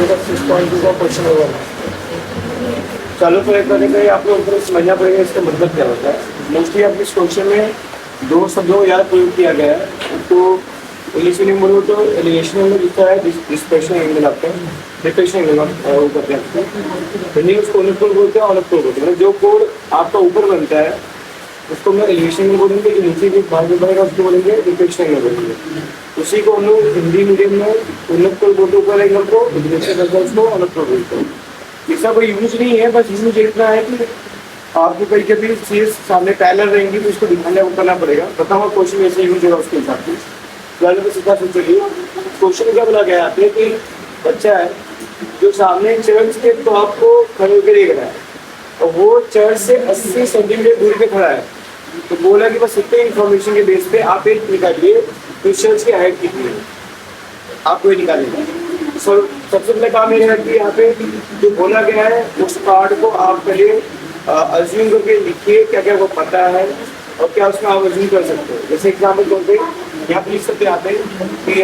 6.2 का क्वेश्चन होगा। चालू प्रयोग करने का आप लोगों को समझना पड़ेगा इसका मतलब क्या होता है। मोस्टली आपके इस क्वेश्चन में दो शब्दों याद प्रयोग किया गया है। तो इंग्लिश में बोलो तो एलिवेशन एंगल लिखा है, डिस्प्लेसमेंट एंगल आपका डिप्रेशन एंगल वो करते हैं। हिंदी में उसको उलट कोण बोलते हैं, अलग कोण बोलते हैं। जो कोण आपका ऊपर बनता है उसको हम लोग एलिवेशन एंगल बोलेंगे, जो नीचे के भाग में बनेगा उसको बोलेंगे डिप्रेशन एंगल बोलेंगे। उसी को हम लोग हिंदी मीडियम में उलट कोण बोलते हैं, ऊपर एंगल को, उसको अलग कोण बोलते हैं। इसका कोई यूज नहीं है, बस यूज इतना है कि आपको कहीं कभी चीज सामने पैरेलल रहेंगी तो उसको दिखाने को करना पड़ेगा। पता हुआ क्वेश्चन ऐसे यूज होगा उसके हिसाब से। वाले को सीधा सोचेंगे क्वेश्चन क्या बोला गया है कि बच्चा है जो सामने चर्च के टॉप को खड़े होकर देख रहा है और वो चर्च से 80 सेंटीमीटर दूरी पे खड़ा है। तो बोला कि बस इतने इन्फॉर्मेशन के बेस पे आप एक निकालिए तो चर्च की हाइट कितनी है, आप कोई निकालेंगे। सबसे पहले काम ये है कि यहाँ पे जो बोला गया है उस पार्ट को आप पहले अज्यूम करके लिखिए क्या क्या वो पता है और क्या उसमें आप अज्यूम कर सकते हो। जैसे एग्जाम्पल तौर पे यहाँ पे लिख सकते हैं आप कि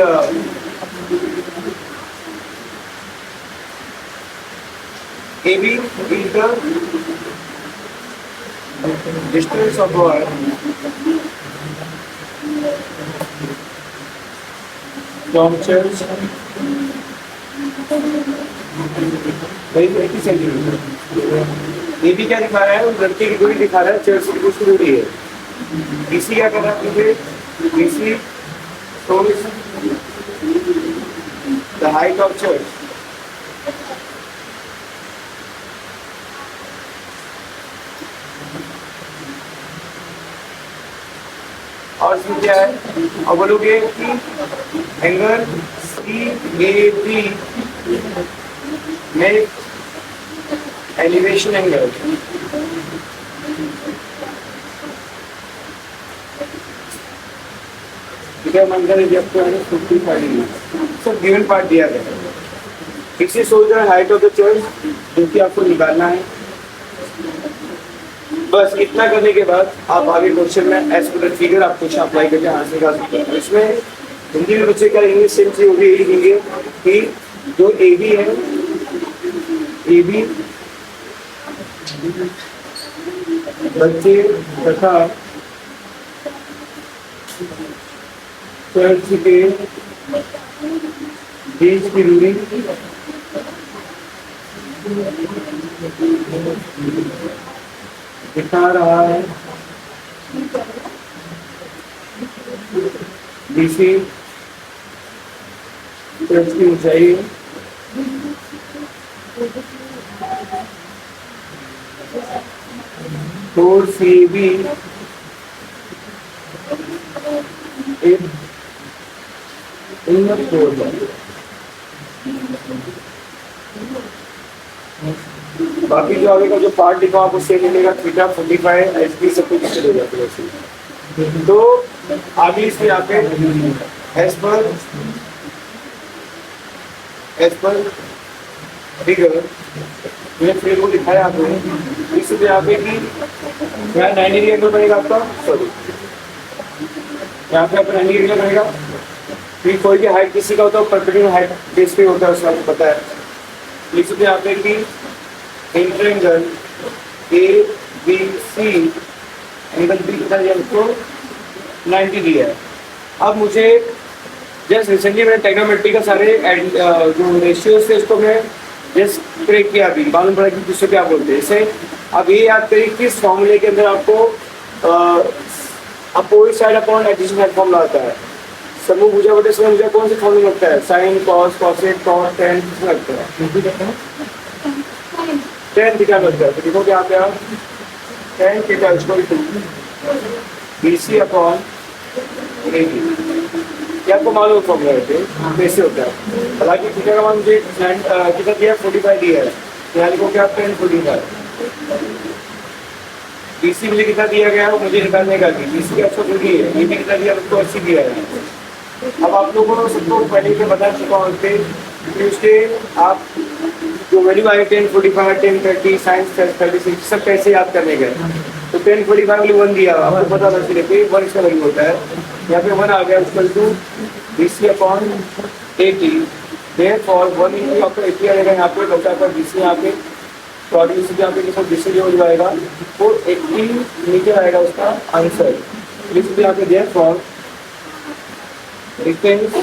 AB is the distance of our from church 80 centimetre. AB क्या दिखा रहा है, उस लड़के की दूरी दिखा रहा है, चर्च की कुछ दूरी है। BC क्या कर रहा है मुझे, BC shows the height of church। और इसमें क्या है, अब बोलोगे कि एंगल CAB में एलिवेशन एंगल सब गिवन पार्ट दिया गया है। किसी soldier height of the church जो कि आपको निकालना है। बस इतना करने के बाद आप आगे क्वेश्चन में एज पर फिगर आप कुछ अप्लाई करके आंसर निकाल सकते हैं। इसमें हिंदी में बच्चे का इंग्लिश सेम चीज होगी, यही लिखेंगे कि जो AB है, AB बच्चे तथा चर्च के बीच की दूरी दिखा रहा है। BC चर्च की ऊंचाई 4CB बाकी जो आगे का जो पार्ट लिखा आपको सेम मिलेगा, थीटा 45 HP सब कुछ हो जाता है। तो आगे इसमें आके एज पर फिगर फिगर को दिखाया आपने। इसमें यहाँ पे कि 90 डिग्री एंगल बनेगा आपका, सॉरी यहाँ पे आपका 90 डिग्री बनेगा। फिर कोई भी हाइट किसी का होता है परपेंडिकुलर हाइट बेस पे होता है, उसका आपको पता है। इसमें यहाँ पे कि इंट्रेंगल ABC एंगल B कितना दिया उसको 90 डिग्री है। अब मुझे जस्ट रिसेंटली मैंने ट्रिग्नोमेट्री का सारे जो रेशियोज थे उसको मैं जस्ट ब्रेक किया, अभी मालूम पड़ा कि किसको क्या बोलते हैं। इसे अब ये याद करिए किस फॉर्मूले के अंदर आपको opposite side upon adjacent side formula आता है। समूह भुजा बटे समूह भुजा कौन सा फॉर्मूला लगता है, sine cos cosec cos tan लगता है, टेन थीटा लगता है। तो देखो क्या क्या tan theta equal to BC upon AB। क्या आपको मालूम फॉर्मूला कैसे होता है। हालांकि थीटा का मान मुझे कितना दिया 45 दिया है, यहाँ लिखो क्या 1045। BC मुझे कितना दिया गया है मुझे निकालने का, BC का 100 है, ये भी कितना दिया उसको 80 दिया है। अब आप लोगों को सबको पहले से बता चुका हूँ उसके आप जो वैल्यू आए 1045 1030 साइंस 36 सब कैसे याद करने गए। तो 1045 वैल्यू 1 दिया, आपको पता था सिर्फ 1 इसका वैल्यू होता है। यहाँ पे 1 आ गया उसका to BC upon 80 therefore 1 into आपका 80 आएगा यहाँ पे, बचा आपका BC यहाँ पे, तो आगे इससे यहाँ पे कितना BC जो हो जाएगा वो 80 मीटर आएगा उसका आंसर। इसलिए यहाँ पे therefore distance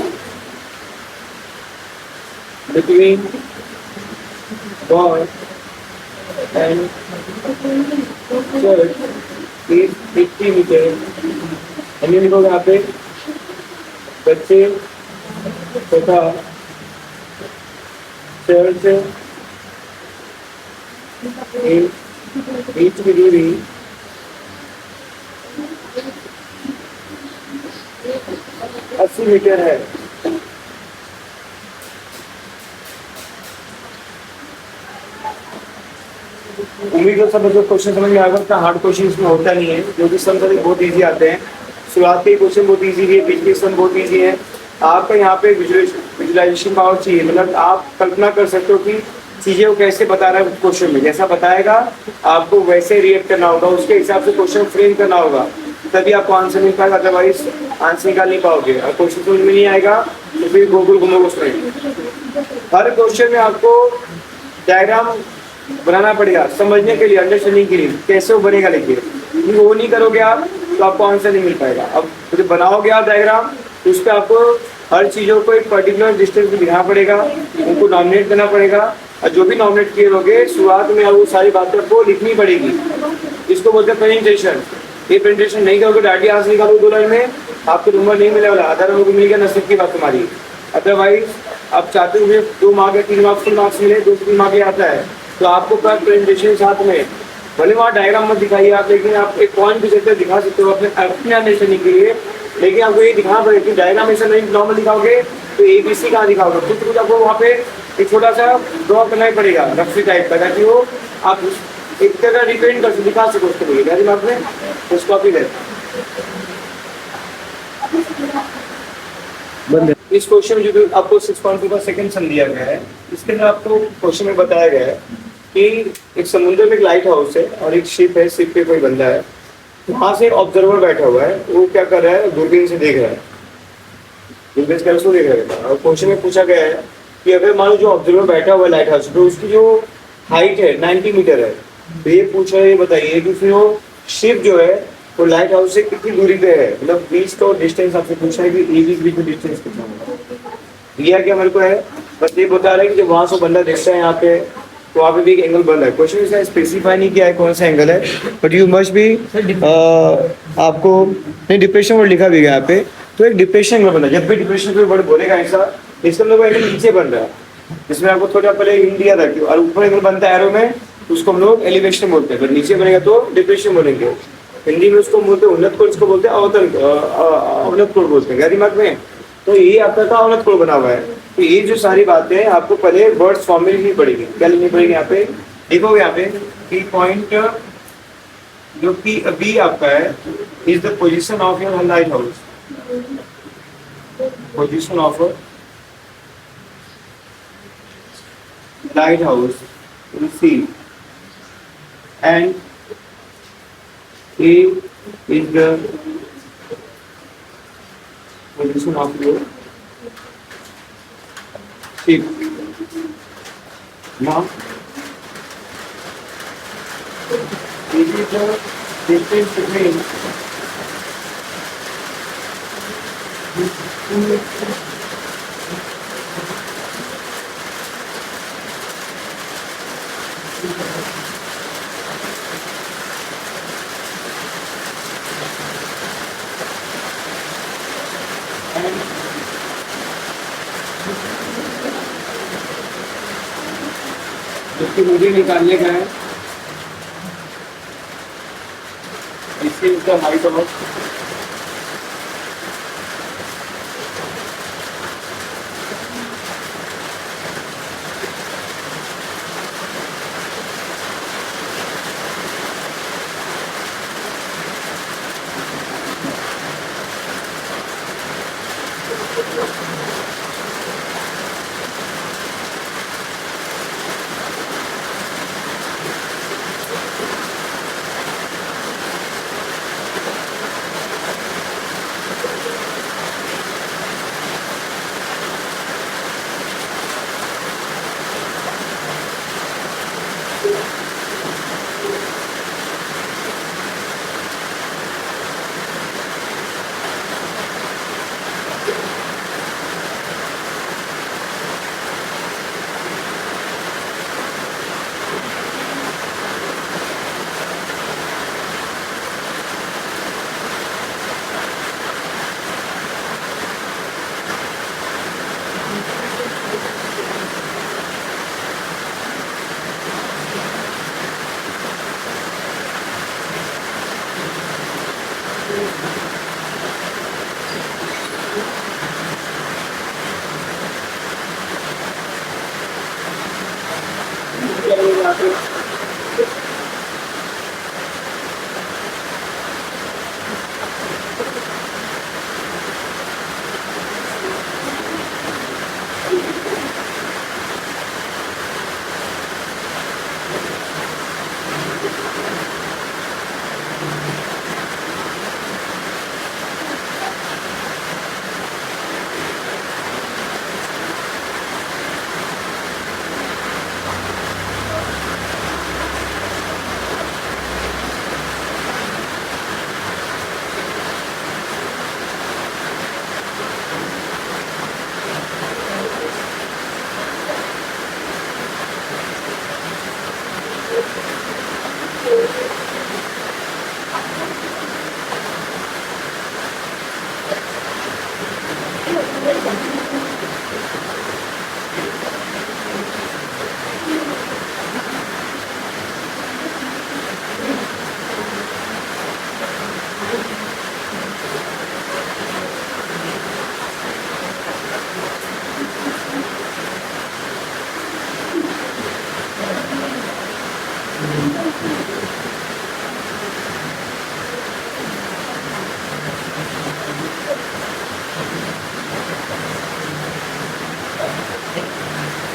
between boy and church is 80 metre. अन्य लिखोगे यहाँ पे बच्चे तथा चर्च बीच की दूरी 80 मीटर है। उम्मीद है सब क्वेश्चन समझ में आएगा। इतना हार्ड क्वेश्चन इसमें होता नहीं है, जो कि सम बहुत इजी आते हैं। शुरुआत के क्वेश्चन बहुत इजी है, बीच के सम बहुत इजी है। आपका यहाँ पे विजुअलाइजेशन पावर चाहिए, मतलब आप कल्पना कर सकते हो कि चीजें वो कैसे बता रहा है क्वेश्चन में, जैसा बताएगा आपको वैसे रिएक्ट करना होगा, उसके हिसाब से क्वेश्चन फ्रेम करना होगा, तभी आपको आंसर मिल पाएगा, अदरवाइज आंसर निकाल नहीं पाओगे। और क्वेश्चन समझ में नहीं आएगा तो फिर गोल घूमोगे उसमें। हर क्वेश्चन में आपको डायग्राम बनाना पड़ेगा समझने के लिए, अंडरस्टैंडिंग के लिए, कैसे वो बनेगा। लेकिन वो नहीं करोगे आप तो आपको आंसर नहीं मिल पाएगा। अब जब बनाओगे आप डायग्राम तो उस पर आपको हर चीज़ों को एक पर्टिकुलर डिस्टेंस में दिखाना पड़ेगा, उनको नॉमिनेट करना पड़ेगा, और जो भी नॉमिनेट किए लोगे शुरुआत में वो सारी बातें आपको लिखनी पड़ेगी। इसको बोलते हैं प्रेजेंटेशन। ये प्रेजेंटेशन नहीं करोगे, डायरेक्टली आंसर निकालो 2 लाइन में, आपको नंबर नहीं मिले वाला, आधा नंबर मिल गया, नसीब की बात तुम्हारी। अदरवाइज आप चाहते हो मुझे 2 मार्क या 3 मार्क फुल मार्क्स मिले, 2-3 मार्क आता है, तो आपको पर प्रेजेंटेशन साथ में, भले वहाँ डायग्राम मत दिखाइए आप, लेकिन आप एक पॉइंट भी सेक्टर दिखा सकते हो अपने अंडरस्टैंडिंग के लिए। लेकिन आपको ये दिखाना पड़ेगा कि डायग्राम ऐसा नहीं नॉर्मल दिखाओगे तो ABC कहाँ दिखाओगे, कुछ आपको वहाँ पे एक छोटा सा ड्रॉ करना ही पड़ेगा रफी टाइप का, ताकि वो आप एक तरह रिप्रेजेंट कर दिखा सको उसके लिए। मेरे दिमाग में उसको कॉपी है। इस क्वेश्चन में जो आपको 6.2 सेकंड सम दिया गया है, इसके अंदर आपको क्वेश्चन में बताया गया है कि एक समुद्र में एक लाइट हाउस है और एक शिप है, शिप पे कोई बंदा है, वहां से एक ऑब्जर्वर बैठा हुआ है, वो क्या कर रहा है, दूरबीन से देख रहा है, दूरबीन से उसको देख रहा है। और क्वेश्चन में पूछा गया है कि अगर मान लो जो ऑब्जर्वर बैठा हुआ है लाइट हाउस, तो उसकी जो हाइट है 90 मीटर है, तो ये पूछ रहा है, ये बताइए कि फिर वो शिप जो है वो लाइट हाउस से कितनी दूरी पे है, मतलब बीच का डिस्टेंस आपसे पूछा है कि ए बी बीच में डिस्टेंस कितना होगा। दिया क्या मेरे को है, बस ये बता रहा है कि जब वहां से बंदा देखता है यहाँ पे, तो वहाँ पे भी एक एंगल बन रहा है। क्वेश्चन इसने स्पेसिफाई नहीं किया है कौन सा एंगल है, बट यू मस्ट भी आपको नहीं, डिप्रेशन वर्ड लिखा भी गया यहाँ पे, तो एक डिप्रेशन एंगल बन रहा है। जब भी डिप्रेशन कोई वर्ड बोलेगा ऐसा, इसका मतलब एंगल नीचे बन रहा है, जिसमें आपको थोड़ा पहले हिंट दिया था कि और ऊपर एंगल बनता है एरो में, उसको हम लोग एलिवेशन बोलते हैं, अगर नीचे बनेगा तो डिप्रेशन बोलेंगे। हिंदी में उसको बोलते हैं उन्नत कोण, इसको बोलते हैं अवनत कोण बोलते हैं। क्या दिमाग में, तो ये आपका का अवनत कोण बना हुआ है। तो ये जो सारी बातें हैं आपको पहले वर्ड्स फॉर्म में लिखनी पड़ेगी। क्या लिखनी पड़ेगी, यहाँ पे देखोगे, यहाँ पे की पॉइंट जो कि बी आपका है, is the position of your light house, position of light house in sea, and A is the position of your ship. Now, this is the distance between इसकी मुझे निकालने का है, इससे इसका हाइट ऑफ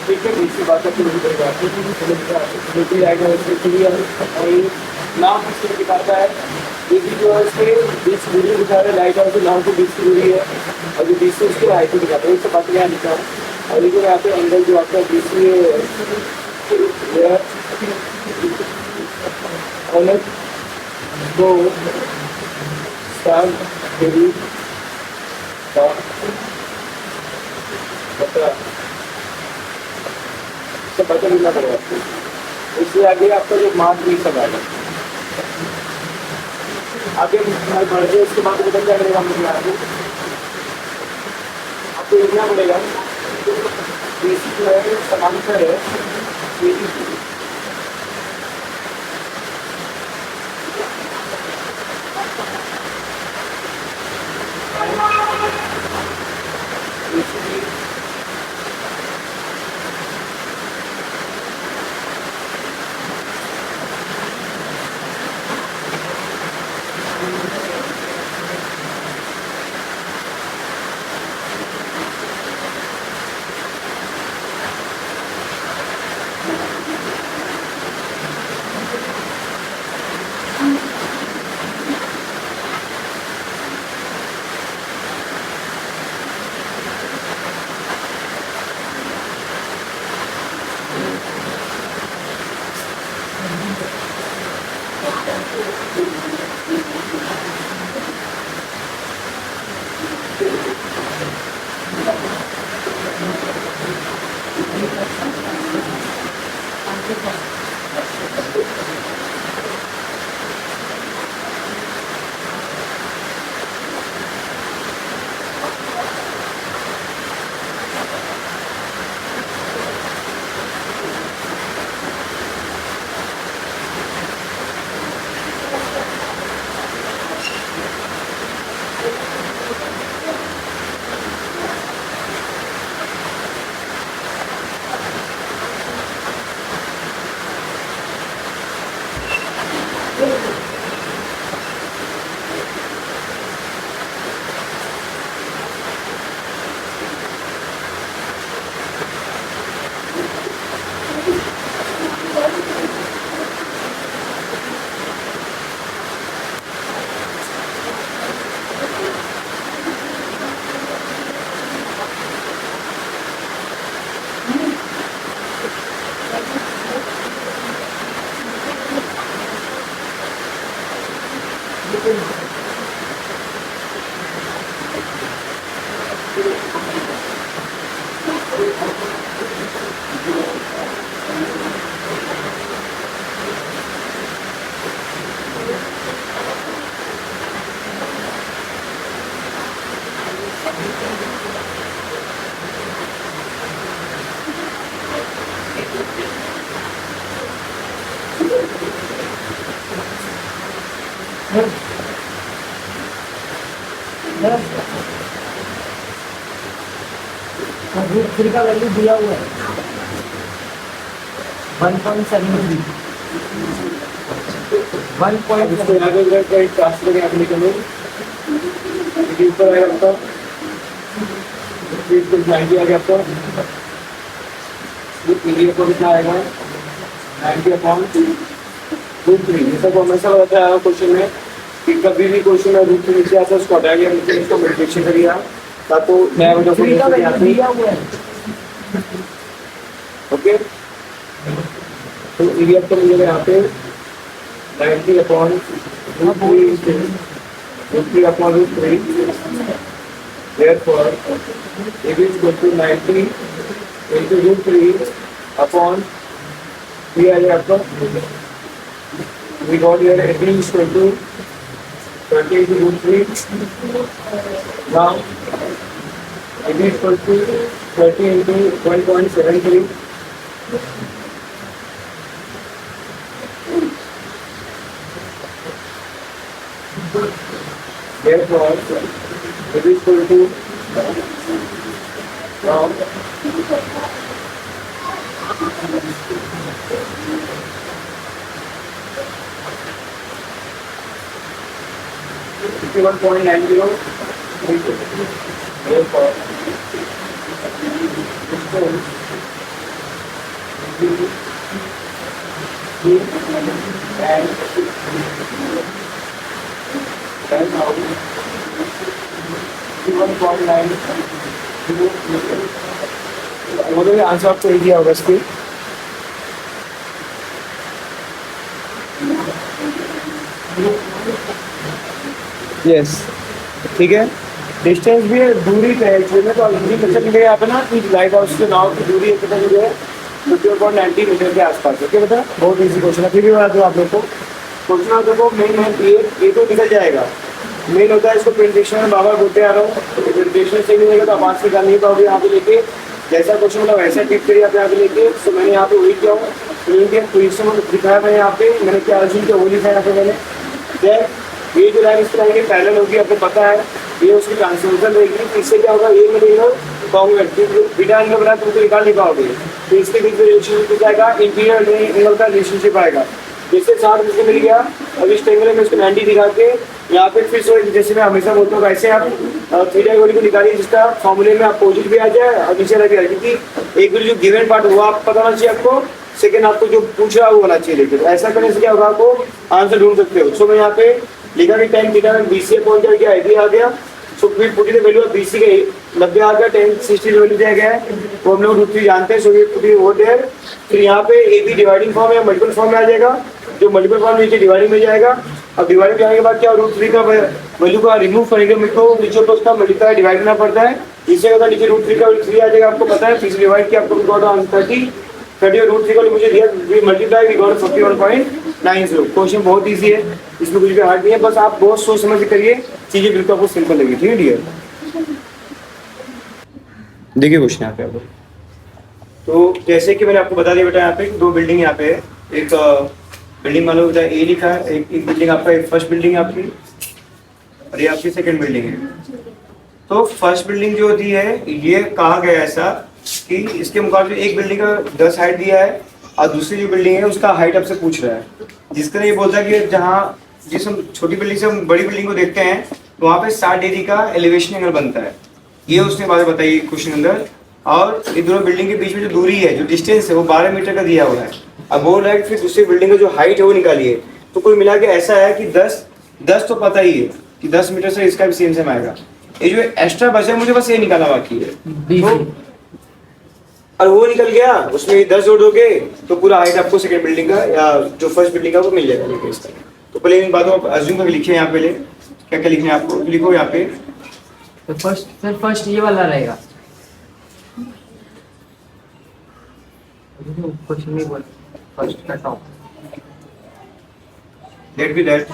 देखिए दूसरी बात है आएगा उसके क्लियर और नाम इसके दिखाता है। देखिए जो है इसके 20 की दूरी दिखा रहा है, लाइट हाउस से नाम को 20 की दूरी है और जो 20 से उसके हाइट को दिखाता है। इससे बात यहाँ लिखा है और लेकिन यहाँ पे एंगल जो आपका 20 ऑनर दो स्टार देवी का 17 बदल लेना पड़ेगा आपको। इसलिए आगे आपका जो मार्क नहीं सब आएगा आगे बढ़ गए। उसके बाद बदल क्या करेगा मुझे आगे आपको लिखना पड़ेगा बेसिक जो है समांतर है फिर का वैल्यू दिया हुआ है 1.73 इसको 1.7 यहाँ पे अगर कहीं ट्रांसफर करके आपने करो ये ऊपर आएगा आपका 90 आ गया आपका। ये पीरियड को कितना आएगा 90/√3। जैसा को हमेशा बताया है क्वेश्चन में कि कभी भी क्वेश्चन में रूट से नीचे आता है उसको हटा गया नीचे इसको मल्टीप्लिकेशन करिए आप या तो नया वजह को थ्री का यहाँ वैल्यू पे दिया हुआ है। ओके। तो एरिया को मिलेगा यहाँ पे 90/√3 therefore it is equal to 90/√3 आ जाएगा आपका। we got here 18 is equal to 20/√3 now it is equal to 30 into 1.73 therefore it is equal to now 51.90 therefore distance and then now 51.90 बोलो आंसर आपको ये दिया होगा इसके। यस ठीक है। डिस्टेंस भी है दूरी तय है इसमें तो दूरी मतलब मिलेगा यहाँ पे ना कि लाइट हाउस के नाव की दूरी कितना मुझे 50.90 मीटर के आसपास। ओके बेटा बहुत इजी क्वेश्चन है। फिर भी बता दूँ आप लोग को क्वेश्चन आप देखो मेन है ये तो निकल जाएगा। मेन होता है इसको प्रेजेंटेशन में बाबा बोलते आ रहा हूँ प्रेजेंटेशन से नहीं रहेगा तो आप आज से कर नहीं पाओगे। यहाँ पे लेके जैसा क्वेश्चन मतलब वैसा टिप करिए आप यहाँ पे लेके। तो मैंने यहाँ पे वही किया हूँ इंडियन पोजिशन दिखाया मैंने यहाँ पे मैंने क्या अर्जुन क्या वो लिखा है यहाँ पे मैंने ये जो लाइन इस तरह की पैरेलल होगी आपको पता है ये उसकी ट्रांसलेशन रहेगी। इससे क्या होगा ये मेरे कॉन्ग्रुएंट बीटा एंगल बना तुमको निकाल नहीं पाओगे तो इसके बीच में रिलेशनशिप जाएगा इंटीरियर एंगल का रिलेशनशिप आएगा जिससे साथ मुझे मिल गया। अब इस टेंगल में इसको 90 दिखा के यहाँ पे फिर से जैसे मैं हमेशा बोलता हूँ वैसे आप थीटा इक्वल को निकालिए जिसका फॉर्मूले में अपोजिट भी आ जाए और नीचे लगे क्योंकि एक बार जो गिवन पार्ट हुआ आप पता होना चाहिए आपको सेकंड आपको जो पूछ रहा है वो होना चाहिए। लेकिन ऐसा करने से क्या होगा आपको आंसर ढूंढ सकते हो। सो मैं यहाँ पे लिखा कि tan थीटा में BC अपॉन क्या गया आईडी आ गया। सो फिर put the value of BC के 90 आ गया tan 60 वैल्यू दिया गया है वो हम लोग √3 जानते हैं। सो ये पुट वो देयर फिर यहाँ पे AB डिवाइडिंग फॉर्म या मल्टीपल फॉर्म में आ जाएगा जो मल्टीपल फॉर्म नीचे डिवाइडिंग में जाएगा। अब डिवाइडिंग जाने के बाद क्या √3 का वैल्यू का रिमूव करेंगे मेरे को नीचे तो उसका मल्टीप्लाई डिवाइड करना पड़ता है। इससे अगर नीचे √3 का 3 आ जाएगा आपको पता है फिर डिवाइड किया आपको गॉट ऑन 30 और √3 को मुझे दिया मल्टीप्लाई वी गॉट 41.90। क्वेश्चन बहुत इजी है इसमें कुछ भी हार्ड नहीं है बस आप बहुत सोच समझ के करिए चीजें बिल्कुल आपको सिंपल लगेगी। ठीक है डियर देखिए क्वेश्चन यहाँ पे आपको तो जैसे कि मैंने आपको बता दिया बेटा यहाँ पे दो बिल्डिंग यहाँ पे है। एक बिल्डिंग मान लो ए लिखा है एक बिल्डिंग आपका एक फर्स्ट बिल्डिंग है आपकी और ये आपकी सेकंड बिल्डिंग है। तो फर्स्ट बिल्डिंग जो दी है ये कहा गया ऐसा कि इसके मुकाबले एक बिल्डिंग का 10 हाइट दिया है और दूसरी जो बिल्डिंग है उसका हाइट आपसे पूछ रहा है जिसका ये बोलता है कि जहाँ जिस हम छोटी बिल्डिंग से हम बड़ी बिल्डिंग को देखते हैं तो वहाँ पे 60 डिग्री का एलिवेशन एंगल बनता है। ये उसने बात बताई क्वेश्चन के अंदर। और ये दोनों बिल्डिंग के बीच में जो दूरी है जो डिस्टेंस है वो 12 मीटर का दिया हुआ है। अब बोल रहा है कि फिर दूसरी बिल्डिंग का जो हाइट है वो निकालिए। तो कुल मिला के ऐसा है कि 10 तो पता ही है कि 10 मीटर से इसका भी सेम आएगा। ये जो एक्स्ट्रा बचा मुझे बस ये निकालना बाकी है तो और वो निकल गया उसमें 10 जोड़ दोगे तो पूरा हाइट आपको सेकंड बिल्डिंग का या जो फर्स्ट बिल्डिंग का वो मिल जाएगा। इसका तो पहले इन बातों को अज्यूम करके लिखिए यहाँ पहले क्या क्या लिखना है आपको लिखो यहाँ पे। तो फर्स्ट ये वाला रहेगा कुछ नहीं बोल फर्स्ट का top let be that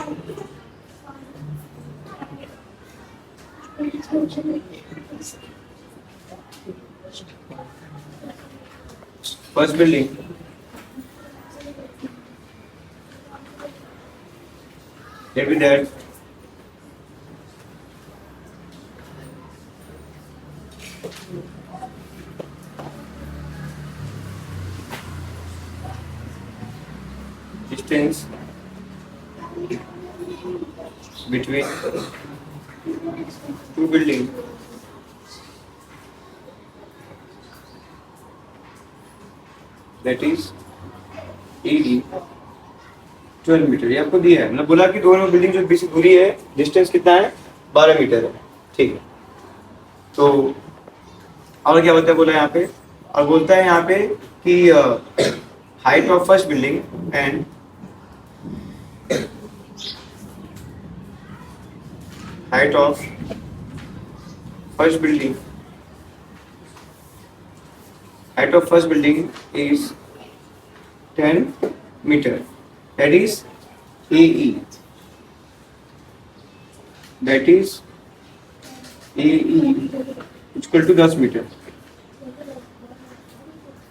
first building let be that distance between two building that is AD 12 metre. ये आपको दिया है, मतलब बोला कि दोनों बिल्डिंग जो बीच में दूरी है, डिस्टेंस कितना है, 12 मीटर है। ठीक है, तो और क्या बोलता है, बोला यहाँ पे, और बोलता है यहाँ पे कि height of first building and height of first building is 10 meter, that is AE, equal to 10 metre.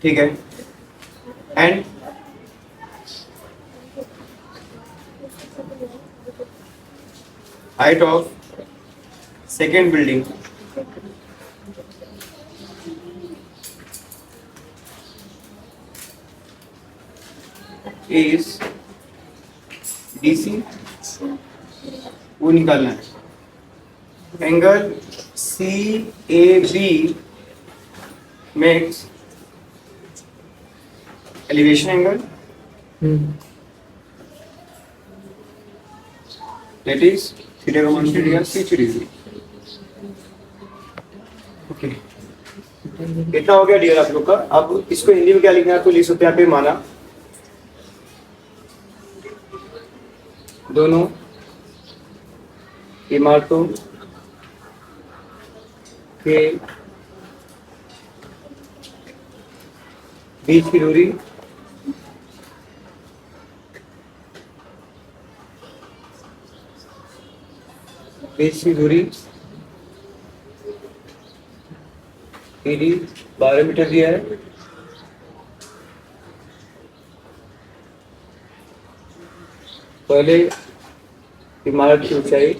ठीक है, and height of second building is DC, वो निकालना है। Angle CAB makes elevation angle, that is theta का मान या 60 degree. Okay, इतना हो गया डियर आप लोग का। अब इसको हिंदी में क्या लिखना है, आपको लिख सकते हैं यहाँ पे, माना दोनों इमारतों के बीच की दूरी AD 12 मीटर दिया है। पहले इमारत की ऊंचाई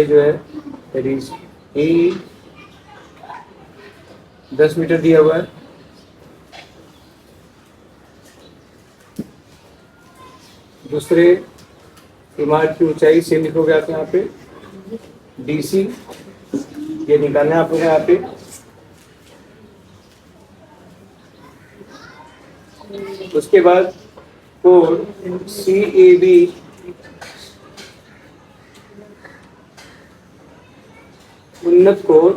जो है दैट इज AE 10 मीटर दिया हुआ है। दूसरे इमारत की ऊंचाई सेम लिखोगे आप यहाँ पे DC, ये निकालना है आपको यहाँ पे। उसके बाद कोण CAB उन्नत कोण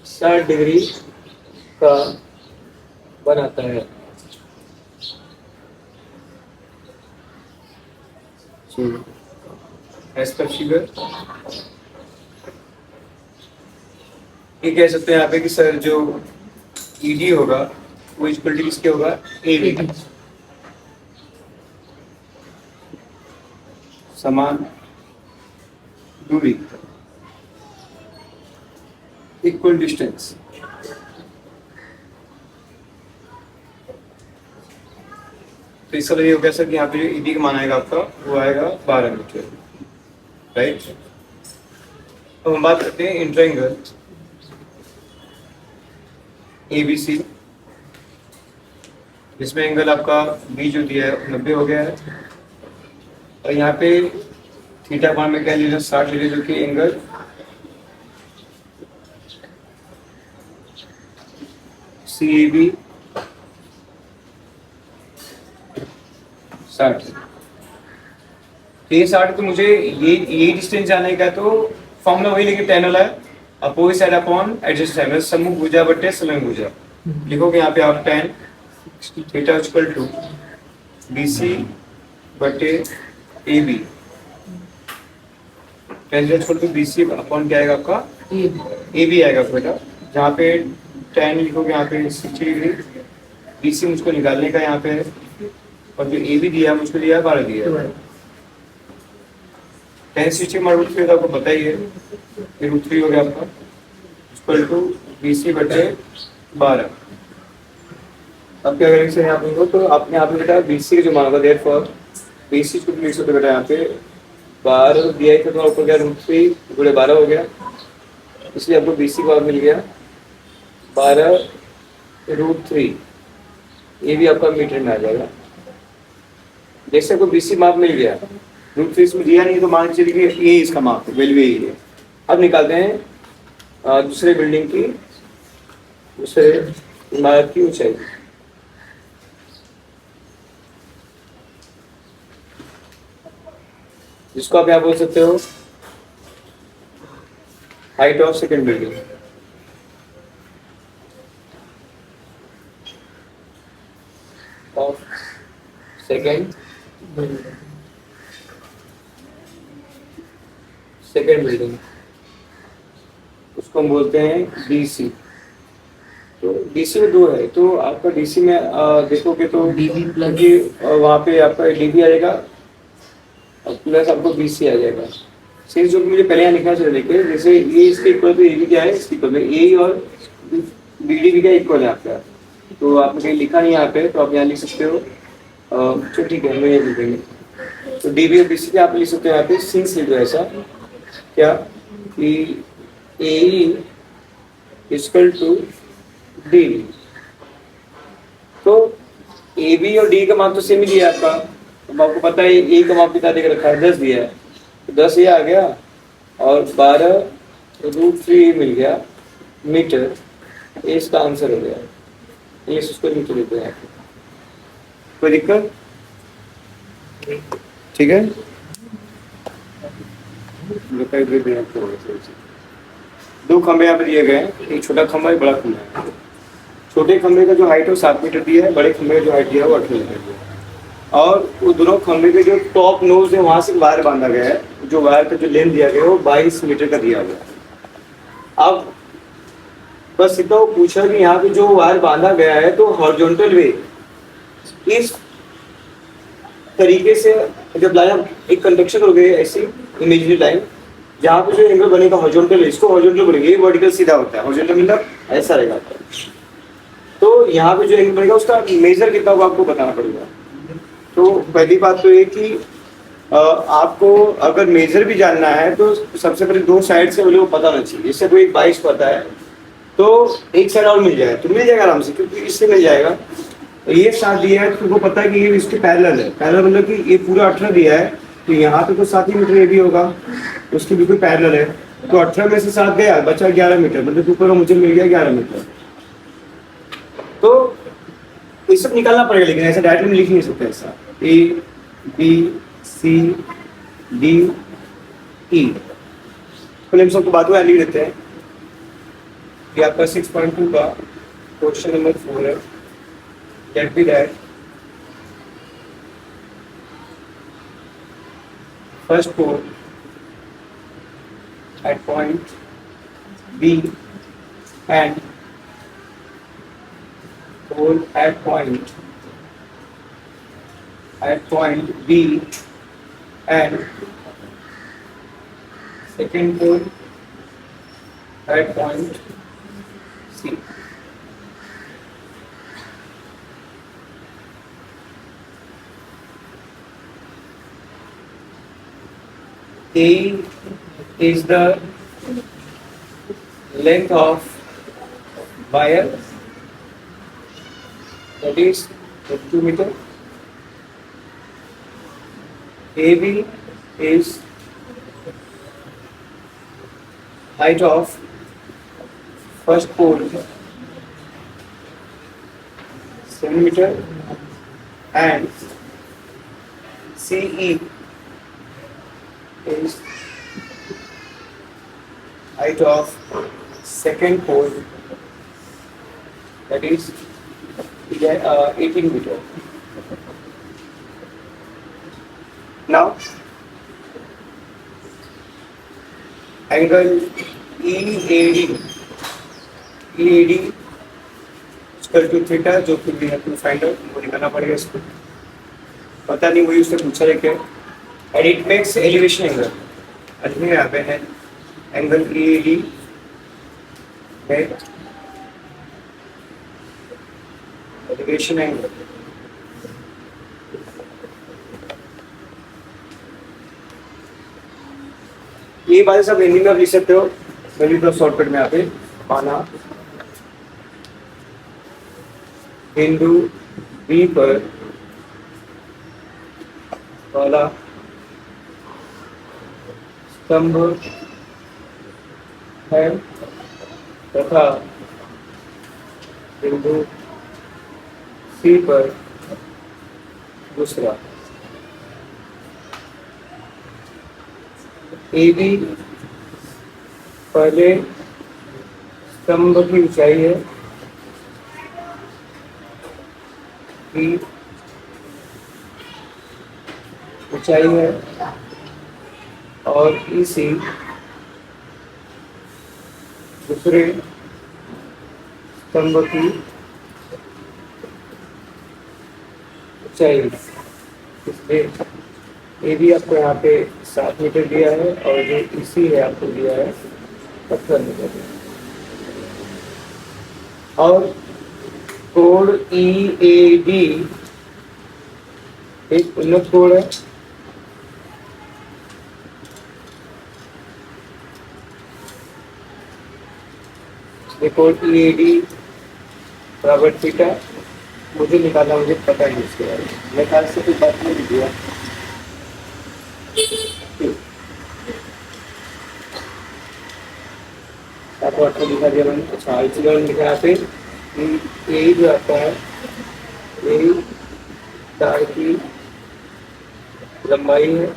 60 डिग्री का बनाता है। एज पर फिगर ये कह सकते हैं यहाँ पे कि सर जो ED होगा वो इक्वल टू किसके होगा, AD। समान दूरी, इक्वल डिस्टेंस। तो इसका ये हो गया सर कि यहाँ पे जो ED का मान आएगा आपका वो आएगा 12 मीटर, राइट। अब हम बात करते हैं इंट्राएंगल ABC, जिसमें एंगल आपका B जो दिया है 90 हो गया है, और यहाँ पे थीटा मान में क्या ले लो, 60 ले लो, जो कि एंगल CAB 60। ये 60, तो मुझे ये डिस्टेंस जाने का तो फॉर्मूला वही, लेकिन 10 वाला है, opposite side upon adjust side, सम्मुख भुजा बटे समयंग भुजा। लिखोगे यहाँ पे आप 10 थीटा इक्वल टू BC बटे AB, 10 equal to BC upon क्या आएगा आपका, AB आएगा बेटा। जहाँ पे 10 लिखोगे यहाँ पे 60 डिग्री, BC मुझको निकालने का यहाँ पे, और जो AB दिया मुझको दिया 12 दिया है। 10 60 में रूट 3 आपको पता ही है, ये रूट 3 हो गया आपका, इक्वल टू BC बटे 12। अब क्या करेंगे यहाँ पे, तो आपने यहाँ पे बेटा BC का जो मान होगा, देयरफॉर बेसिस को लिख सकते बेटा यहाँ पे 12 दिया ही था तो ऊपर गया √3 गुणे 12 हो गया, इसलिए आपको BC का मिल गया 12 √3। ये भी आपका मीटर में आ जाएगा। जैसे आपको BC माप मिल गया, √3 इसमें दिया नहीं तो मान चलिए ये इसका माप वैल्यू यही है। अब निकालते हैं दूसरे बिल्डिंग की, दूसरे इमारत की ऊंचाई। जिसको आप यहाँ बोल सकते हो height of second building. Of second building उसको हम बोलते हैं DC। तो DC में 2 है, तो आपका DC में देखोगे तो DB प्लस वहाँ पे आपका DB आ जाएगा और प्लस आपको BC आ जाएगा। सेम जो मुझे पहले यहाँ लिखना चाहिए, देखिए जैसे ये इसके इक्वल तो AB क्या है, इसके इक्वल में A और BD भी क्या इक्वल है आपका। तो आपने कहीं लिखा नहीं यहाँ पे, तो आप यहाँ लिख सकते हो तो ठीक है, हम ये लिख देंगे। तो DB और BC क्या आप लिख सकते हो यहाँ पे, सिंस लिख दो ऐसा क्या कि AE इक्वल टू DB। तो AB और D का मान तो सेम ही दिया है आपका, तो आपको पता है A का मान कितना देकर रखा है, 10 दिया है, तो 10 ये आ गया और 12 √3 मिल गया मीटर। ये इसका आंसर हो गया। ये उसको नीचे लिखते हैं, कोई दिक्कत? ठीक है, दो खंभे यहाँ पे दिए गए हैं, एक छोटा खंभा एक बड़ा खंभा है। छोटे खंभे का जो हाइट है 7 मीटर दिया है, बड़े खंभे का जो हाइट दिया है वो 8 मीटर दिया है। और वो दोनों खंभे के जो टॉप नोज है वहां से वायर बांधा गया है, जो वायर का जो लेंथ दिया गया है वो 22 मीटर का दिया गया है। अब बस इतना वो पूछा कि यहाँ पे जो वायर बांधा गया है तो हॉरिजॉन्टल वे इस तरीके से जब लाइन एक कंडक्शन हो गई ऐसी इमेजिनरी लाइन, जहाँ पे जो एंगल बनेगा हॉरिजॉन्टल, इसको हॉरिजॉन्टल बोलेंगे, ये वर्टिकल सीधा होता है, हॉरिजॉन्टल मतलब ऐसा रहेगा। तो यहाँ पे जो एंगल बनेगा उसका मेजर कितना होगा आपको बताना पड़ेगा। तो पहली बात तो ये कि आपको अगर मेजर भी जानना है तो सबसे पहले 2 साइड से वो पता होना चाहिए। जैसे कोई 22 पता है तो एक साइड और मिल जाए तो मिल जाएगा आराम से, क्योंकि इससे मिल जाएगा। ये 7 दिया है तो तुमको पता है कि ये इसके पैरेलल है, पैरेलल मतलब कि ये पूरा 18 दिया है तो यहाँ पे तो 7 ही मीटर ये भी होगा, उसके बिल्कुल पैरेलल है। तो 18 में से 7 गया, बचा 11 मीटर, मतलब ऊपर मुझे मिल गया 11 मीटर। तो ये सब निकालना पड़ेगा, लेकिन ऐसा डायरेक्ट में लिख नहीं सकते ऐसा ABCDE। तो हम सबको बाद में लिख देते हैं कि आपका 6.2 का क्वेश्चन नंबर 4 है। Let be that first pole at point B and pole at point B and second pole at point C. A is the length of wire, that is 2 meter. AB is height of first pole 7 meter and CE is height of second pole, that is 18 meter. Now angle EAD equal to theta, जो कि we have to find out, वो निकालना पड़ेगा इसको, पता नहीं वही उससे पूछा है क्या। And it makes elevation angle. Ajmer यहाँ पे है angle EAD make elevation angle. ये बातें सब हिंदी में आप लिख सकते हो, मैं भी शॉर्टकट में यहाँ पे पाना बिंदु बी पर वाला स्तंभ है तथा बिंदु सी पर दूसरा। ए बी पहले स्तंभ की ऊंचाई है, की ऊंचाई है, और इसी दूसरे स्तंभ की ऊंचाई। इसलिए ए भी आपको यहाँ पे 7 मीटर दिया है और जो इसी है आपको दिया है 17 मीटर। और कोड EAD एक उन्नत कोड है। ये कोड EAD बराबर थीटा मुझे निकालना, मुझे पता नहीं इसके बारे में, मेरे ख्याल से कोई बात नहीं दिया। आपको अच्छा दिखा दिया मैंने। अच्छा इसलिए मैंने लिखा यहाँ पे यही जो आता है, यही तार की लंबाई है,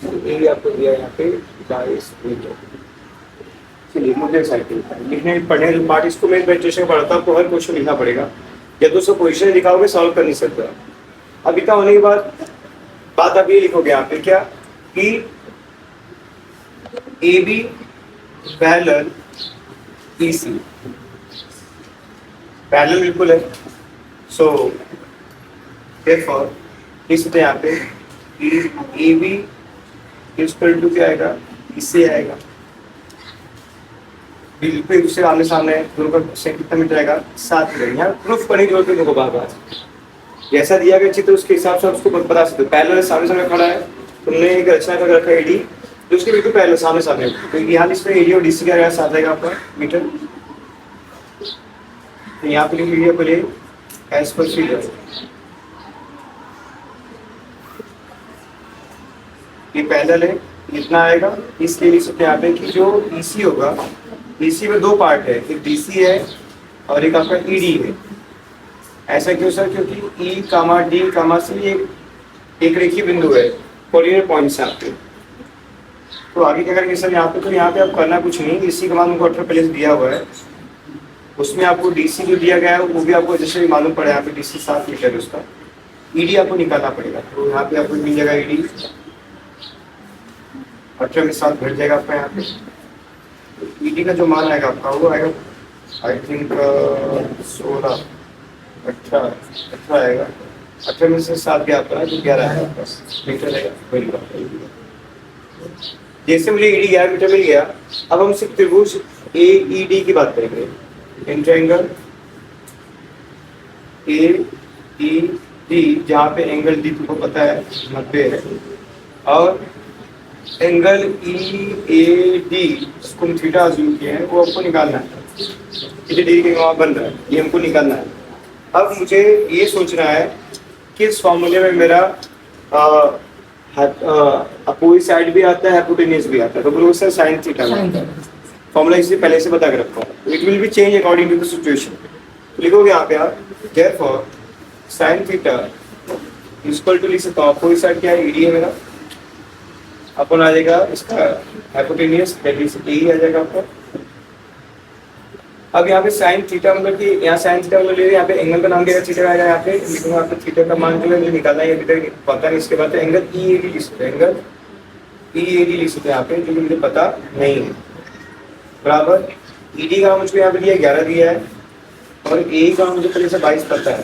यही आपको दिया यहाँ पे 22 मीटर। चलिए मुझे साइकिल लिखने पढ़ने के पार्ट, इसको मैं मेडिटेशन पढ़ाता हूँ, आपको हर क्वेश्चन लिखना पड़ेगा। जब दोस्तों पोजिशन लिखाओगे सॉल्व कर नहीं सकता। अब इतना होने के बाद बात आप ये लिखोगे यहाँ पे क्या कि A B parallel EC parallel बिल्कुल है। सो देयरफॉर लिख सकते हैं यहाँ पे ए बी इक्वल टू क्या आएगा, EC आएगा। बिल्कुल एक दूसरे आमने सामने, दोनों का से कितना मीटर आएगा, 7 मीटर। यहाँ प्रूफ करने की जरूरत नहीं बार बार, जैसा दिया गया चित्र उसके हिसाब से आप उसको बता सकते हो। पैरेलल सामने सामने खड़ा है, तुमने एक रचना कर रखा है AD, तो उसके बिल्कुल पैरेलल सामने सामने, तो यहाँ इसमें AD और DC का आएगा 7 आएगा आपका मीटर। तो यहाँ पे लिख लीजिए पहले एज पर फीगर, ये पैरेलल है, इतना आएगा। इसलिए लिख सकते हैं यहाँ पे कि जो EC होगा, EC में 2 पार्ट है, एक DC है और एक आपका ED है। ऐसा क्यों सर? क्योंकि E, D, C एक रेखीय बिंदु है, कोऑर्डिनेट पॉइंट्स आपके। तो आगे क्या करेंगे सर यहाँ पे? तो यहाँ पे आप करना कुछ नहीं, इसी का मान उनको 18 पहले से दिया हुआ है, उसमें आपको DC जो दिया गया है वो भी आपको जैसे मालूम पड़ा, यहाँ पे DC 7 मीटर है, उसका ED आपको निकालना पड़ेगा। तो यहाँ पे आपको मिल जाएगा ED 18 में 7 घट जाएगा आपका यहाँ पे। ED का जो मान आएगा आपका वो आएगा आई थिंक 16 18 आएगा। 18 में से 7 गया आपका जो 11 है मीटर आएगा। जैसे मुझे ED 11 मीटर मिल गया, अब हम सिर्फ त्रिभुज AED की बात करेंगे। इन ट्रायंगल AED जहाँ पे एंगल D तुमको पता है 90 है, और एंगल EAD जिसको हम थीटा अज्यूम किए हैं वो हमको निकालना है। कितने डिग्री के वहाँ बन रहा है ये हमको निकालना है। अब मुझे ये सोचना है कि इस फॉर्मूले में मेरा अपोजिट साइड भी आता है, हाइपोटेन्यूज भी आता है, तो बोलो सर साइन थीटा फॉर्मूला इसे पहले से बता के रखा हूँ। It will be change according to the situation. तो लिखोगे यहाँ पे आप therefore sine theta equal to, लिख सकता हूँ अपोजिट साइड क्या है, ED है मेरा, अपन आ जाएगा इसका हाइपोटेन्यूज दैट इज A आ जाएगा आपका। अब यहाँ पे साइन थीटा मतलब कि यहाँ साइन थीटा मतलब यहाँ पे एंगल का नाम क्या थीटा आएगा, यहाँ पे लिखूंगा आपको थीटा का मान जो है मुझे निकालना है, अभी तक पता नहीं। इसके बाद एंगल EAD लिख सकते हैं, एंगल EAD लिख सकते हैं यहाँ पे, जो कि मुझे पता नहीं है। बराबर ED का मुझको यहाँ पे दिया 11 दिया है, और A का मुझे पहले से 22 पता है।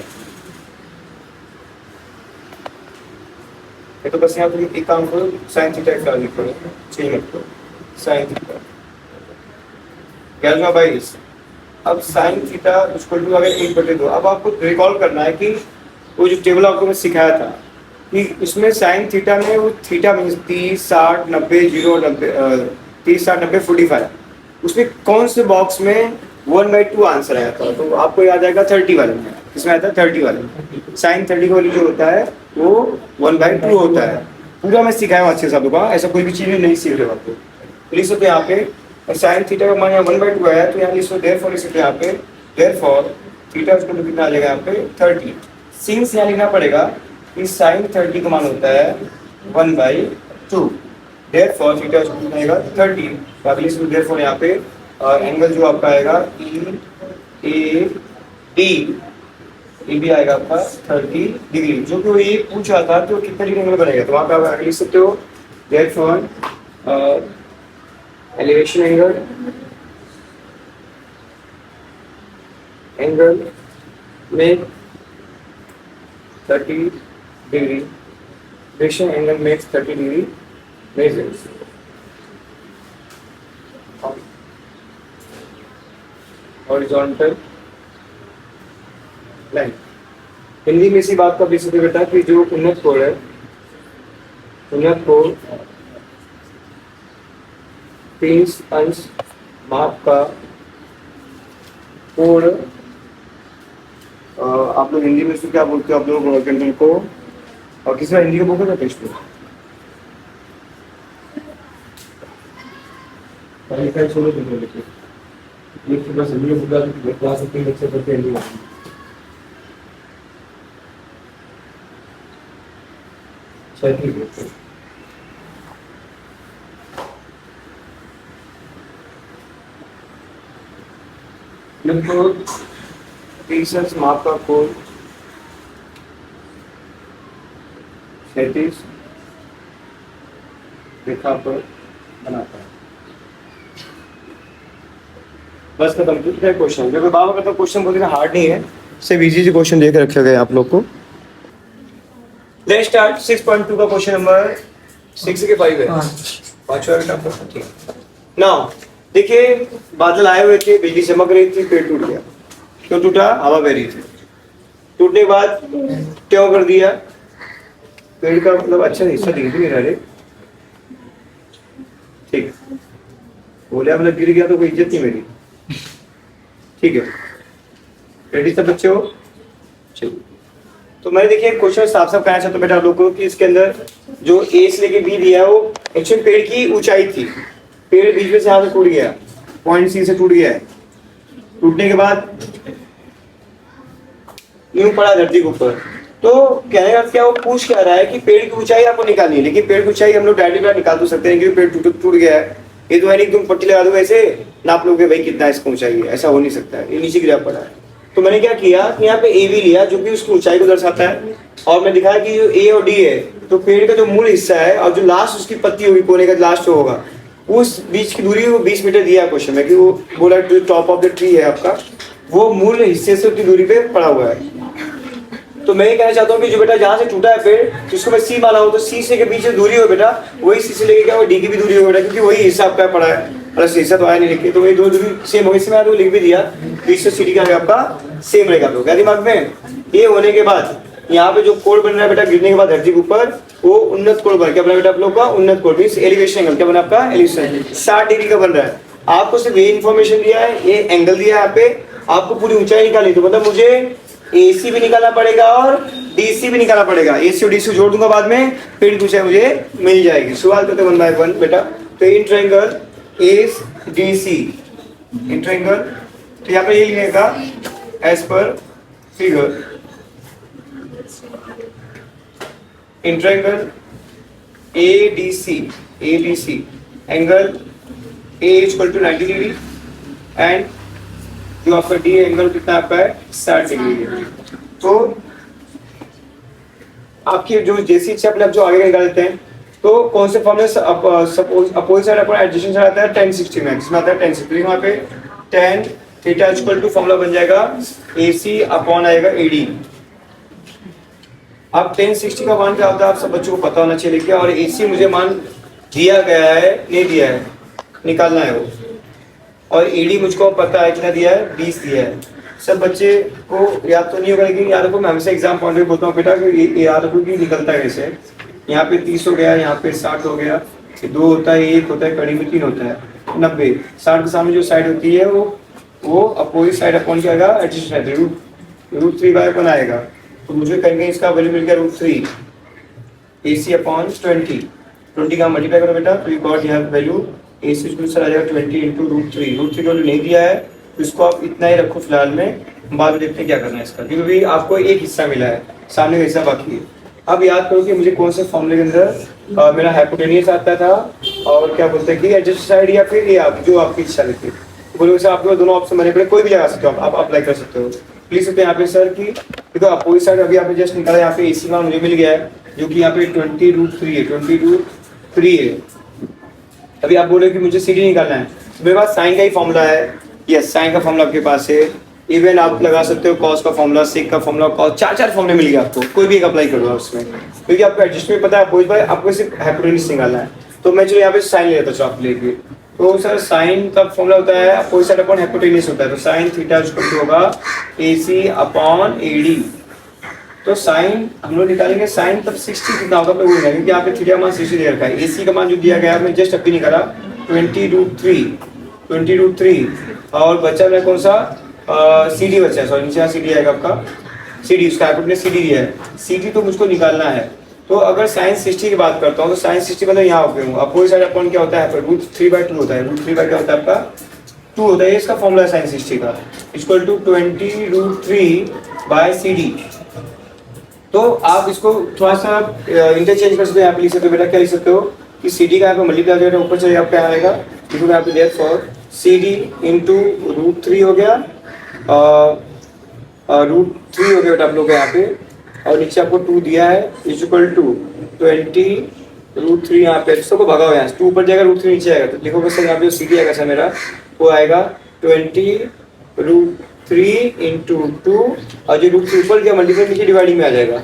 तो बस यहाँ पे एक काम करो, साइन थीटा का लिखो, चेंज मत करो, साइन थीटा 11/22। अब साइन थीटा उसको अगर 1/2। अब आपको रिकॉल करना है कि वो जो टेबल आपको मैं सिखाया था कि इसमें साइन थीटा में वो थीटा मीन्स 30, 60, 90, 0, 90, 30, 60, 90, 45, उसमें कौन से बॉक्स में 1/2 आंसर आया था? तो आपको याद आएगा 30 वाले में। इसमें आता है 30 वाले में। साइन 30 का वैल्यू जो होता है वो 1/2 होता है। पूरा मैं सिखाया हूँ अच्छे से आपको, ऐसा कोई भी चीज़ नहीं सीख रहे हो आपको। तो लिख सकते हैं यहाँ पे साइन थीटा का मान यहाँ 1/2 आया, तो यहाँ लिख सकते देयरफॉर लिख सकते हैं यहाँ पे देयरफॉर थीटा उसको तो कितना आ जाएगा यहाँ पे 30। सिंस यहाँ लिखना पड़ेगा कि साइन 30 का मान होता है 1/2, देयरफॉर थीटा उसको कितना आएगा 30। तो अगली से देयरफॉर यहाँ पे एंगल जो आपका आएगा ए बी आएगा आपका 30 डिग्री, जो कि वो ये पूछ रहा था तो कितना डिग्री एंगल बनेगा। तो वहाँ पे आप आगे लिख सकते हो देयरफॉर एलिवेशन एंगल में 30 degree, elevation angle makes 30 degree measures. Horizontal line. Hindi में इसी बात का बेसिक बेटा कि जो उन्नत कोण है, उन्नत कोण 30 अंश माप का कोण, आप लोग हिंदी में इसको क्या बोलते हो आप लोग कैंडल को, और किसी हिंदी का बोलते हैं टेस्ट में छोड़ो ये बस हिंदी में बुला क्लास अपनी बच्चे पढ़ते हैं हिंदी। तीसरा माप का कोण 37 रेखा पर बनाता है। बस खत्म। कितना क्वेश्चन, देखो बाबा का तो क्वेश्चन बहुत हार्ड नहीं है, सिर्फ इजी क्वेश्चन देकर रखे गए आप लोग को। लेट्स स्टार्ट 6.2 का क्वेश्चन नंबर 6 के 5 है, पांचवा बेटा आपका। ठीक, नाउ देखिए बादल आए हुए थे, बिजली चमक रही थी, पेड़ टूट गया। क्यों टूटा? हवा बह रही थी। टूटने के बाद क्या कर दिया? पेड़ का मतलब अच्छा हिस्सा दिख नहीं रहा रे। ठीक, बोले मतलब गिर गया तो कोई इज्जत नहीं मेरी। ठीक है, रेडी सब बच्चे हो? चलिए, तो मैं देखिए क्वेश्चन साफ साफ कहना चाहता हूँ बेटा आप लोगों को कि इसके अंदर जो ए से लेके बी दिया है वो एक्चुअली पेड़ की ऊंचाई थी। पेड़ बीच में से यहाँ से टूट गया, पॉइंट सी से टूट गया है। टूटने के बाद यूं पड़ा धरती के ऊपर। तो कहने का क्या वो पूछ क्या रहा है कि पेड़ की ऊंचाई आपको निकालनी है, लेकिन पेड़ की ऊंचाई हम लोग डायरेक्टली निकाल तो सकते हैं क्योंकि पेड़ टूट गया है। ये तो है नहीं तुम पट्टी लगा दो ऐसे नाप लोगे भाई कितना इसको ऊंचाई है, ऐसा हो नहीं सकता है। ये नीचे गिरा पड़ा है। तो मैंने क्या किया कि यहाँ पे ए बी लिया जो कि उसकी ऊंचाई को दर्शाता है, और मैं दिखाया कि जो ए और डी है तो पेड़ का जो मूल हिस्सा है और जो लास्ट उसकी पत्ती होगी कोने का लास्ट होगा उस बीच की दूरी वो 20 मीटर दिया है क्वेश्चन में, कि वो बोला जो टॉप ऑफ द ट्री है आपका वो मूल हिस्से से उतनी दूरी पे पड़ा हुआ है। तो मैं ये कहना चाहता हूँ कि जो बेटा जहाँ से टूटा है पेड़ जिसको मैं सी माना हूँ, तो सी से के बीच में दूरी हो बेटा वही सी से लेके क्या वो डी की भी दूरी हो बेटा, क्योंकि वही हिस्सा आपका पड़ा है। प्लस हिस्सा तो आया नहीं लिखे, तो वही दो दूरी सेम होगी। इसमें लिख भी दिया बीच से सी डी का आपका सेम रहेगा। तो क्या दिमाग में? ये होने के बाद यहाँ पे जो कोण बन रहा है बेटा गिरने के बाद धरती के ऊपर वो उन्नत कोण बन क्या बना बेटा आप लोग का? उन्नत कोण मींस एलिवेशन एंगल। क्या बना आपका? एलिवेशन 60 डिग्री का बन रहा है। आपको सिर्फ ये इन्फॉर्मेशन दिया है, ये एंगल दिया है यहाँ पे, आपको पूरी ऊंचाई निकालनी। तो मतलब मुझे AC भी निकालना पड़ेगा और DC भी निकालना पड़ेगा। AC और DC जोड़ दूंगा बाद में, पेड़ की ऊंचाई मुझे मिल जाएगी। सवाल करते 1 बाय 1 बेटा। तो in triangle ACDC in triangle, तो यहाँ पे ये लिखेगा as per figure in triangle ABC angle A equal to 90 degree and जो आपका डी एंगल कितना आपका है 60 डिग्री है। तो आपकी जो जैसी इच्छा अपने आप जो आगे निकाल देते हैं, तो कौन से फॉर्मूले सपोज अपोजिट साइड अपना एडजेसेंट साइड आता है tan 60 में, जिसमें आता है tan 60। यहाँ पे tan theta equal to formula बन जाएगा AC अपॉन आएगा AD। अब tan 60 का मान क्या होता है आप सब बच्चों को पता होना चाहिए, लेकिन और AC मुझे मान दिया गया है नहीं दिया है निकालना है वो, और AD मुझको पता है कितना दिया है 20 दिया है। सब बच्चे को याद तो नहीं होगा, लेकिन याद रखो मैं हमेशा एग्जाम पॉइंट में बोलता हूँ बेटा कि ये याद रखो कि निकलता है कैसे। यहाँ पे 30 हो गया, यहाँ पे 60 हो गया, 2 होता है, 1 होता है, कड़ी में 3 होता है, 90। 60 के सामने जो साइड होती है वो अपोजिट साइड अपॉन क्या आएगा, एडजस्ट साइड, √3/1 आएगा। तो मुझे कहेंगे इसका वैल्यू मिल गया √3 AC अपॉन 20 का मल्टीप्लाई करो बेटा, तो यू गॉट यहाँ वैल्यू AC सर आ जाएगा 20 × √3। √3 का वैल्यू नहीं दिया है तो इसको आप इतना ही रखो फिलहाल में, बाद में देखते हैं क्या करना है इसका, क्योंकि आपको एक हिस्सा मिला है, सामने का हिस्सा बाकी है। अब याद करो कि मुझे कौन से फॉर्मूले के अंदर मेरा हाइपोटेनियस आता था और क्या बोलते हैं कि एडजस्ट साइड या फिर ये आप जो आपकी इच्छा रहती है। बोलो सर आपके दोनों ऑप्शन बने पड़े, कोई भी लगा सकते हो आप अप्लाई कर सकते हो। प्लीज सकते हैं यहाँ पे सर की देखो अपोजिट साइड अभी आपने जस्ट निकाला, यहाँ पे AC का मुझे मिल गया है जो कि यहाँ पे 20√3 है, 20√3 है। अभी आप बोले कि मुझे CD निकालना है, तो मेरे पास साइन का ही फॉर्मूला है। यस, साइन का फॉर्मूला आपके पास है, इवन आप लगा सकते हो कॉस का फॉर्मूला, सेक का फॉर्मूला, कॉस, 4 फॉर्मूले मिल गए आपको, कोई भी एक अप्लाई करो उसमें, क्योंकि आपको एडजस्टमेंट पता है अपोजिट बाय, आपको सिर्फ हाइपोटेन्यूज निकालना है। तो मैं चलो यहाँ पे साइन ले लेता हूँ आप लेके, तो सर साइन का फॉर्मूला होता है अपोजिट साइड अपॉन हाइपोटेन्यूज होता है, तो साइन थीटा होगा AC अपॉन AD। तो साइन हम लोग निकालेंगे, साइन तब 60 कितना होगा मैं बोलूँगा, क्योंकि यहाँ पे थीटा का मान 60 दे रखा है, AC का मान जो दिया गया है मैं जस्ट अभी निकाला 20√3 और बचा मेरा कौन सा CD बचा है, सॉरी नीचे CD आएगा आपका CD, उसका हाइपोटेन्यूज CD दिया है, CD तो मुझको निकालना है। तो अगर साइन 60 की बात करता हूँ तो साइन 60 मतलब यहाँ हो गया, अपोजिट साइड अपॉन क्या होता है, √3/2 होता है, √3 क्या होता है आपका 2 होता है, इसका फॉर्मूला है साइन 60 का, इक्वल टू 20√3/CD। तो आप इसको थोड़ा सा इंटरचेंज कर सकते हो, यहाँ पे लिख सकते हो बेटा, क्या लिख सकते हो कि CD का यहाँ पे मल्टीप्लाई हो जाएगा, ऊपर चले आप क्या आएगा, देखो यहाँ पे देयरफॉर CD इंटू √3 हो गया, √3 हो गया बेटा आप लोग यहाँ पे, और नीचे आपको 2 दिया है, इक्वल टू 20√3 यहाँ पे सबको भगा हुआ है, 2 ऊपर जाएगा √3 नीचे आएगा, तो लिखोगे सर यहाँ पे जो CD आएगा सर मेरा वो आएगा 20√3 इंटू 2, और जो √3 ऊपर गया मल्टीप्लाई नीचे डिवाइडिंग में आ जाएगा,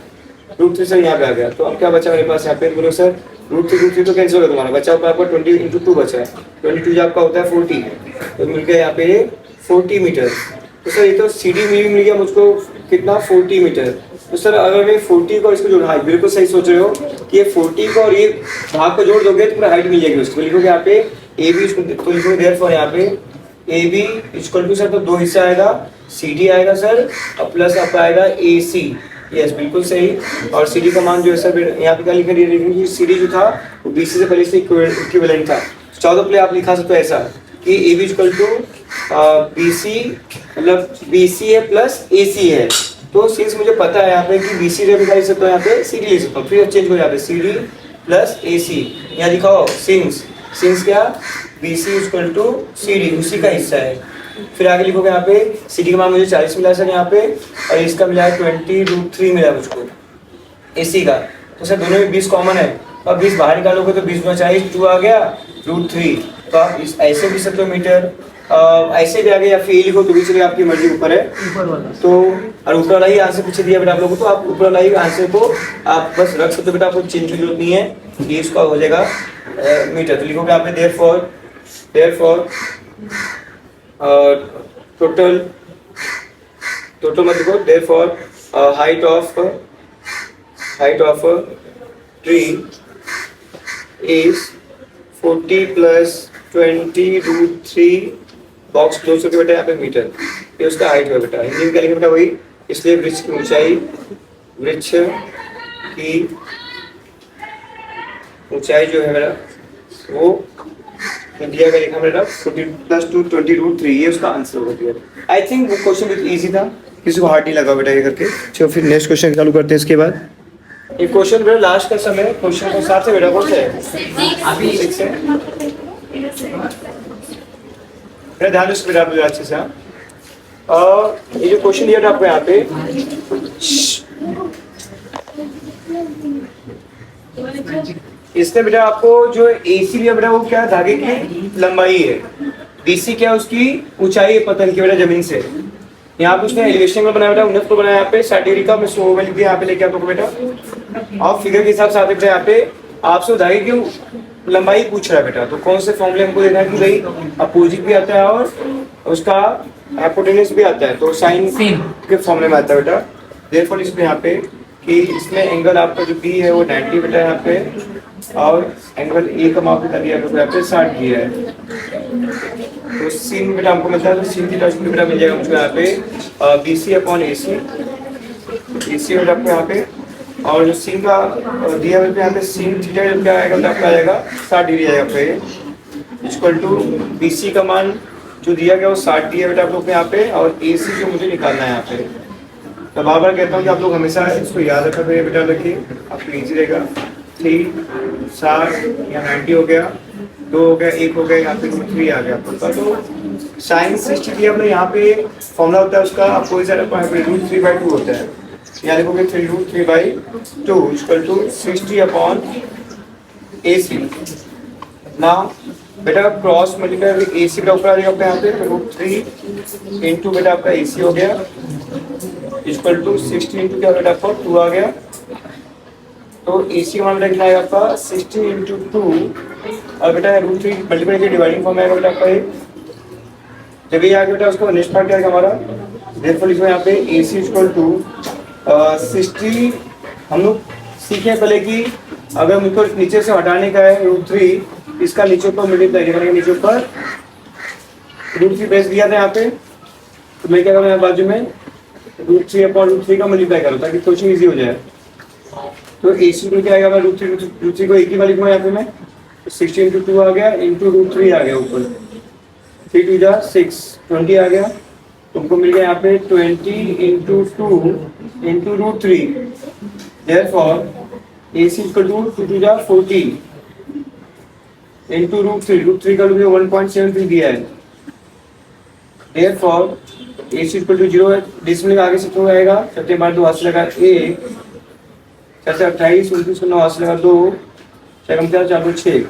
√3 सर यहाँ पे आ गया। तो अब क्या बचा मेरे पास यहाँ पे, बोलो सर √3 तो कैंसिल हो गया तुम्हारा, बचा आपका 20 इंटू 2 बचा है, 22 जो आपका होता है 40, तो मिल गया यहाँ पे 40 मीटर। तो सर ये तो CD मिल गया मुझको कितना 40 मीटर। तो सर अगर मैं 40 को इसको जोड़, हाँ बिल्कुल सही सोच रहे हो कि ये 40 को और ये भाग को जोड़ दोगे तो पूरा हाइट मिल जाएगी उसको, लिखोगे यहाँ पे AB, तो लिखोगे देयरफॉर यहाँ पे AB इक्वल टू सर तो 2 हिस्सा आएगा, CD आएगा सर और प्लस आपका आएगा AC। यस बिल्कुल सही, और CD का मान जो है सर यहाँ पे क्या लिखा है, CD जो था वो BC से पहले से इक्विवेलेंट था, 14 प्ले आप लिखा सकते हो ऐसा कि AB इक्वल टू BC मतलब BC है प्लस AC है। तो सिंस मुझे पता है यहाँ पे कि BC से लिख सकता हूँ, यहाँ पे CD लिख सकता हूँ, फिर चेंज हो यहाँ पे CD प्लस AC, यहाँ दिखाओ सिंस क्या BC इक्वल टू CD उसी का हिस्सा है। फिर आगे लिखोगे यहाँ पे CD का मान मुझे 40 मिला सर यहाँ पे, और इसका मिला है 20√3 मिला मुझको AC का, तो सर दोनों में 20 कॉमन है, तो अब 20 बाहर निकालोगे तो 20 × 40 2 आ गया √3, तो आप इस ऐसे भी सकते हो मीटर, ऐसे भी आ गया, या फिर लिखो तो भी चलिए आपकी मर्जी ऊपर है, ऊपर वाला तो और ऊपर वाला ही आंसर पूछे दिया बेटा आप लोगों को, तो आप ऊपर वाला ही आंसर को आप बस रख सकते हो बेटा, आपको चेंज की जरूरत नहीं है, ये इसका हो जाएगा मीटर। तो लिखोगे यहाँ पे देयरफॉर टोटल मत लिखो, therefore height of tree is 40 + 20√3 box close करके बेटा यहाँ पे मीटर, ये उसका हाइट है बेटा, हिंदी में क्या लिखा बेटा वही, इसलिए वृक्ष की ऊंचाई जो है मेरा वो दिया गया, लिखा मेरा 40 + 2 20√3, ये उसका आंसर हो गया। आई थिंक वो क्वेश्चन बिल्कुल इजी था, किसी को हार्ड नहीं लगा बेटा ये करके। चलो फिर नेक्स्ट क्वेश्चन चालू करते हैं इसके बाद। ये क्वेश्चन बेटा लास्ट का समय क्वेश्चन के साथ से बेटा कौन सा है अभी 6 है मेरा ध्यान रखिए बेटा आप अच्छे से। ये जो क्वेश्चन दिया था आपको यहाँ पे, इसमें बेटा आपको जो AC लिया बेटा वो क्या धागे की लंबाई है, BC क्या उसकी ऊंचाई है पतन की बेटा जमीन से। यहाँ पे उसने एलिवेशन में बनाया बेटा 19 को बनाया, यहाँ पे 60 डिग्री का मैं 100 लिख दिया यहाँ पे लेके आपको बेटा, और फिगर के हिसाब से आते बेटा यहाँ पे आपसे धागे की लंबाई पूछ रहा है बेटा, तो कौन से फॉर्मूले हमको देखना है कि भाई अपोजिट भी आता है और उसका हाइपोटेन्यूज भी आता है, तो साइन Sin. के फॉर्मूले में आता है बेटा। देयरफॉर इसमें यहाँ पे कि इसमें एंगल आपका जो बी है वो 90 बेटा यहाँ पे, और एंगल ए का माप बता दिया यहाँ पे 60 दिया है। तो सीन बेटा हमको मिलता है, तो सीन थीटा बेटा मिल जाएगा मुझको यहाँ पे बी सी अपॉन ए सी, ए सी बेटा आपको यहाँ पे, और जो सीन का दिया हुआ यहाँ पे सीन थीटा क्या आएगा बेटा आपका आएगा 60 डिग्री आएगा पे, इक्वल टू बी सी का मान जो दिया गया वो 60 दिया बेटा आप लोग को यहाँ पे, और ए सी जो मुझे निकालना है यहाँ पे। तो बार बार कहता हूँ कि आप लोग हमेशा इसको याद रखा करिए बेटा, रखिए आपको ईजी रहेगा। 3 60 या 90 हो गया, 2 हो गया, 1 हो गया, यहाँ पे 3 आ गया आपका। तो साइन 60 दिया हमने यहाँ पे फॉर्मूला होता है उसका, आपको इस √3/2 होता है, यहाँ लिखोगे 3√3/2 इक्वल टू 60 अपॉन ए सी। ना बेटा क्रॉस मल्टीप्लाई ए सी का ऊपर आ जाएगा आपका यहाँ पे, √3 इंटू बेटा आपका ए सी हो गया इक्वल टू 60 इंटू क्या बेटा आपका 2 आ गया। तो ए सी का मान बेटा कितना आएगा आपका 60 इंटू 2, और बेटा √3 मल्टीप्लाई के डिवाइडिंग फॉर्म आएगा बेटा आपका ये। जब ये आ गया बेटा उसको नेक्स्ट पार्ट क्या आएगा हमारा, देयरफॉर लिखो यहाँ पे ए सी इक्वल टू 60। हम लोग सीखे पहले कि अगर मुझको नीचे से हटाने का है √3, इसका नीचे ऊपर मल्टीप्लाई करेंगे, नीचे ऊपर √3 बेस दिया था यहाँ पे, तो मैं क्या करूँगा बाजू में √3 अपॉन √3 का मल्टीप्लाई करूँ ताकि क्वेश्चन इजी हो जाए। तो ए सी में क्या आएगा, मैं √3 को एक ही बार लिखूँगा यहाँ पे मैं, 60 इंटू 2 आ गया इंटू √3 आ गया ऊपर, 3 2 जा 6 20 आ गया, तुमको मिल गया यहाँ पे 20 into 2 into √3, therefore A C equal to 2 2 जा 40 इंटू √3 का लूँगे 1.73 दिया है, therefore A C equal to 0 है, डिसमिल आगे से क्यों आएगा, 7 बार 2 हाथ से लगा 1, 4 28 29 को 9 हाथ से लगा 2, 4 4 4 6,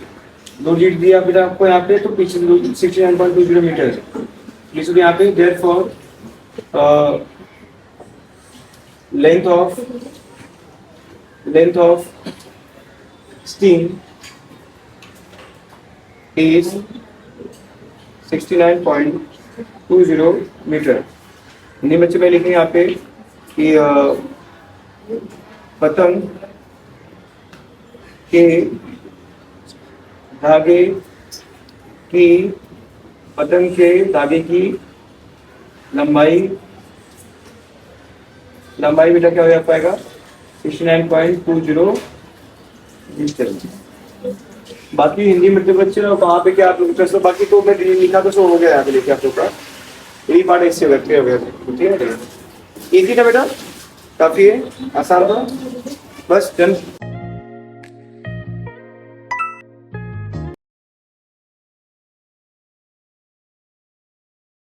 2 डिजिट दिया बेटा आपको यहाँ पे, तो पीछे 69.20 मीटर इसलिए यहाँ पे। Therefore length of string is 69.20 metre. Hindi बच्चे में लिखेंगे यहाँ पे कि पतंग के धागे की लंबाई बेटा क्या हो पाएगा 69.20 मीटर। बाकी हिंदी मीडियम बच्चे लोग वहाँ पे क्या आप लोग तो बाकी तो मैं लिखा तो सो हो गया यहाँ पे लिखे आप लोग का, यही पार्ट इससे हो गया ठीक है। एक ही था बेटा, काफी है, आसान था, बस डन।